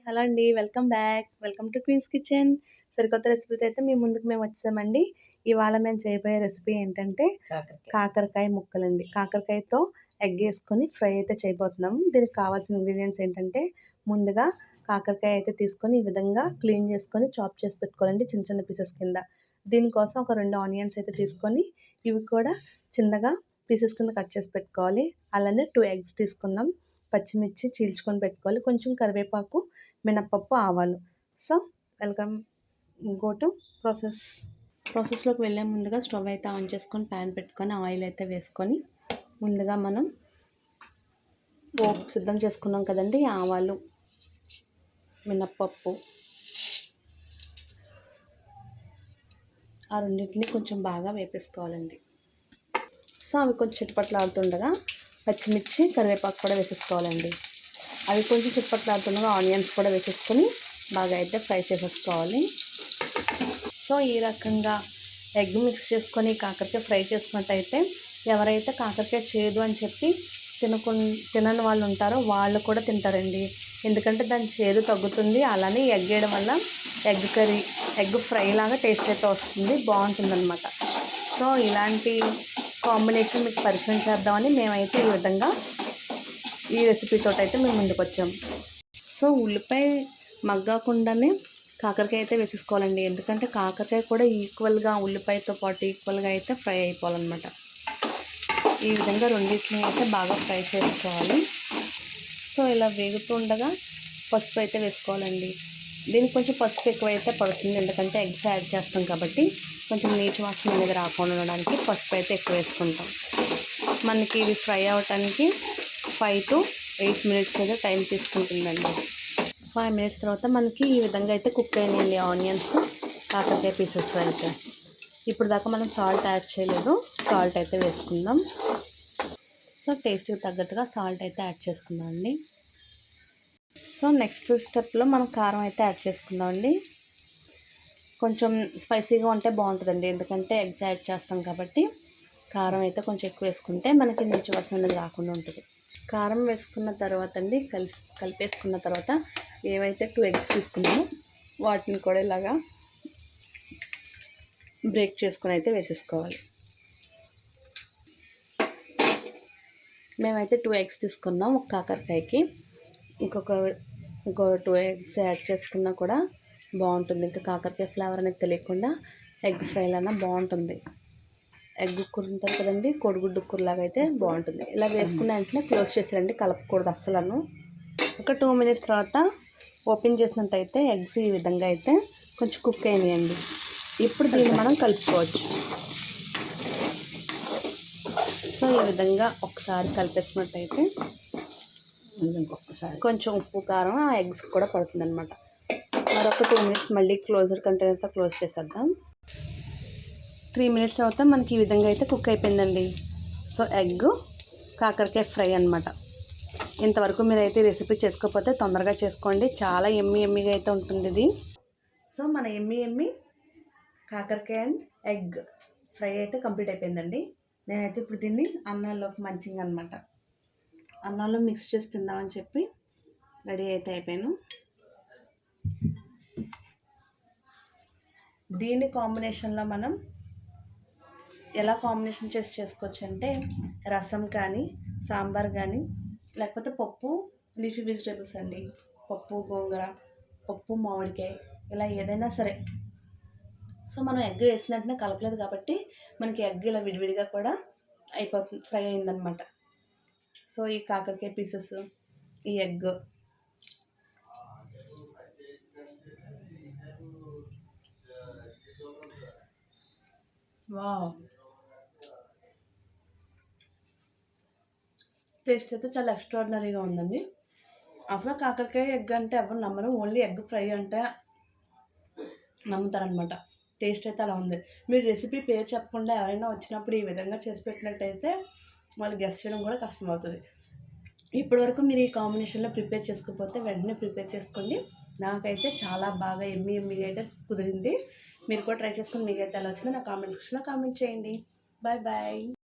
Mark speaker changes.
Speaker 1: Hello అండి. Welcome back. Welcome to Queen's Kitchen. సరికొత్త రెసిపీతో అయితే మీ ముందుకు మేము వచ్చేసామండి. ఇవాళ మేము చేయబోయే రెసిపీ ఏంటంటే కాకరకాయ ముక్కలండి. కాకరకాయతో ఎగ్ ఏసుకొని ఫ్రై అయితే చేయబోతున్నాము. దీనికి కావాల్సిన ఇంగ్రీడియెంట్స్ ఏంటంటే ముందుగా కాకరకాయ అయితే తీసుకొని ఈ విధంగా క్లీన్ చేసుకొని చాప్ చేసి పెట్టుకోవాలండి చిన్న చిన్న పీసెస్ కింద. దీనికోసం ఒక 2 ఆనియన్స్ అయితే తీసుకొని ఇవి కూడా చిన్నగా పీసెస్ కింద కట్ చేసి పెట్టుకోవాలి. అలానే 2 ఎగ్స్ తీసుకున్నాం. పచ్చిమిర్చి చీల్చుకొని పెట్టుకోవాలి. కొంచెం కరివేపాకు, మినపప్పు, ఆవాలు. సో వెల్కమ్ గో టు ప్రాసెస్లోకి వెళ్ళే ముందుగా స్టవ్ అయితే ఆన్ చేసుకొని ప్యాన్ పెట్టుకొని ఆయిల్ అయితే వేసుకొని ముందుగా మనం పోపు సిద్ధం చేసుకున్నాం కదండి. ఆవాలు, మినపప్పు ఆ రెండింటిని కొంచెం బాగా వేపేసుకోవాలండి. సో అవి కొంచెం చిటపట్లాడుతుండగా పచ్చిమిర్చి, కరివేపాకు కూడా వేసేసుకోవాలండి. అవి కొంచెం చిటపట్లాడుతుండగా ఆనియన్స్ కూడా వేసేసుకొని బాగా అయితే ఫ్రై చేసేసుకోవాలి. సో ఈ రకంగా ఎగ్ మిక్స్ చేసుకొని కాకరకాయ ఫ్రై చేసుకున్నట్టయితే ఎవరైతే కాకరకాయ చేయదు అని చెప్పి తినని వాళ్ళు ఉంటారో వాళ్ళు కూడా తింటారండి. ఎందుకంటే దాని చేదు తగ్గుతుంది. అలానే ఎగ్ వేయడం వల్ల ఎగ్ ఫ్రై లాగా టేస్ట్ అయితే వస్తుంది, బాగుంటుందన్నమాట. సో ఇలాంటి కాంబినేషన్ మీకు పరిచయం చేద్దామని మేమైతే ఈ విధంగా ఈ రెసిపీతో అయితే మేము ముందుకు వచ్చాము. సో ఉల్లిపాయ మగ్గాకుండానే కాకరకాయ అయితే వేసేసుకోవాలండి. ఎందుకంటే కాకరకాయ కూడా ఈక్వల్గా ఉల్లిపాయతో పాటు ఈక్వల్గా అయితే ఫ్రై అయిపోవాలన్నమాట. ఈ విధంగా రెండింటిని అయితే బాగా ఫ్రై చేసుకోవాలి. సో ఇలా వేగుతుండగా పసుపు అయితే వేసుకోవాలండి. దీనికి కొంచెం పసుపు ఎక్కువైతే పడుతుంది, ఎందుకంటే ఎగ్స్ యాడ్ చేస్తాం కాబట్టి కొంచెం నీచు వాసన అనేది రాకుండా ఉండడానికి పసుపు అయితే ఎక్కువ వేసుకుంటాం. మనకి ఇది ఫ్రై అవ్వటానికి 5 to 8 minutes అయితే టైం తీసుకుంటుందండి. 5 minutes తర్వాత మనకి ఈ విధంగా అయితే కుక్ అయినాయండి ఆనియన్స్, కాకరకాయ పీసెస్ అయితే. ఇప్పుడు దాకా మనం సాల్ట్ యాడ్ చేయలేదు. సాల్ట్ అయితే వేసుకుందాం. సో టేస్ట్కి తగ్గట్టుగా సాల్ట్ అయితే యాడ్ చేసుకుందాం అండి. సో నెక్స్ట్ స్టెప్లో మనం కారం అయితే యాడ్ చేసుకుందామండి. కొంచెం స్పైసీగా ఉంటే బాగుంటుందండి, ఎందుకంటే ఎగ్స్ యాడ్ చేస్తాం కాబట్టి కారం అయితే కొంచెం ఎక్కువ వేసుకుంటే మనకి నీచు వాసన అనేది రాకుండా ఉంటుంది. కారం వేసుకున్న తర్వాత అండి కలిపేసుకున్న తర్వాత ఏవైతే 2 ఎగ్స్ తీసుకున్నామో వాటిని కూడా ఇలాగా బ్రేక్ చేసుకొని అయితే వేసేసుకోవాలి. మేమైతే 2 ఎగ్స్ తీసుకున్నాం ఒక కాకరకాయకి. ఇంకో 2 ఎగ్స్ యాడ్ చేసుకున్నా కూడా బాగుంటుంది. ఇంకా కాకరకాయ ఫ్లేవర్ అనేది తెలియకుండా ఎగ్ ఫ్రైలాగా బాగుంటుంది. ఎగ్ కూర ఉంటుంది కదండి, కోడిగుడ్డు కూరలాగా అయితే బాగుంటుంది. ఇలా వేసుకున్న వెంటనే క్లోజ్ చేసేయండి, కలపకూడదు అస్సలను. ఒక 2 minutes తర్వాత ఓపెన్ చేసినట్టయితే ఎగ్స్ ఈ విధంగా అయితే కొంచెం కుక్ అయినాయండి. ఇప్పుడు దీన్ని మనం కలుపుకోవచ్చు. సో ఈ విధంగా ఒకసారి కలిపేసుకున్నట్టయితే కొంచెం ఉప్పు కారం ఆ ఎగ్స్ కూడా పడుతుంది అనమాట. మరొక 2 minutes మళ్ళీ క్లోజర్ కంటైనర్తో క్లోజ్ చేసేద్దాం. 3 minutes తర్వాత మనకి ఈ విధంగా అయితే కుక్ అయిపోయిందండి. సో ఎగ్ కాకరకాయ ఫ్రై అనమాట. ఇంతవరకు మీరైతే రెసిపీ చేసుకోకపోతే తొందరగా చేసుకోండి, చాలా ఎమ్మీగా అయితే ఉంటుంది ఇది. సో మన ఎమ్మీ కాకరకాయ అండ్ ఎగ్ ఫ్రై అయితే కంప్లీట్ అయిపోయిందండి. నేనైతే ఇప్పుడు దీన్ని అన్నాల్లోకి మంచిగా అనమాట అన్నాల్లో మిక్స్ చేసి తిందామని చెప్పి రెడీ అయితే అయిపోయాను. దీని కాంబినేషన్లో మనం ఎలా కాంబినేషన్ చేసి చేసుకోవచ్చు అంటే రసం కానీ, సాంబార్ కానీ, లేకపోతే పప్పు లీఫీ వెజిటేబుల్స్ అండి, పప్పు గోంగూర, పప్పు మామిడికాయ, ఇలా ఏదైనా సరే. సో మనం ఎగ్ వేసిన వెంటనే కలపలేదు కాబట్టి మనకి ఎగ్ ఇలా విడివిడిగా కూడా అయిపోతుంది, ఫ్రై అయిందనమాట. సో ఈ కాకరకాయ పీసెస్, ఈ ఎగ్ వావ్, టేస్ట్ అయితే చాలా ఎక్స్ట్రాడినరీగా ఉందండి. అసలు కాకరకాయ ఎగ్ అంటే ఎవరు నమ్మరు, ఓన్లీ ఎగ్ ఫ్రై అంటే నమ్ముతారనమాట. టేస్ట్ అయితే అలా ఉంది. మీరు రెసిపీ పేరు చెప్పకుండా ఎవరైనా వచ్చినప్పుడు ఈ విధంగా చేసి పెట్టినట్టయితే వాళ్ళు గెస్ట్ చేయడం కూడా కష్టం అవుతుంది. ఇప్పటివరకు మీరు ఈ కాంబినేషన్లో ప్రిపేర్ చేసుకోకపోతే వెంటనే ప్రిపేర్ చేసుకోండి. నాకైతే చాలా బాగా ఎమ్మీగా అయితే కుదిరింది. మీరు కూడా ట్రై చేసుకొని మీకైతే ఎలా వచ్చిందో నా కామెంట్ సెక్షన్లో కామెంట్ చేయండి. Bye bye.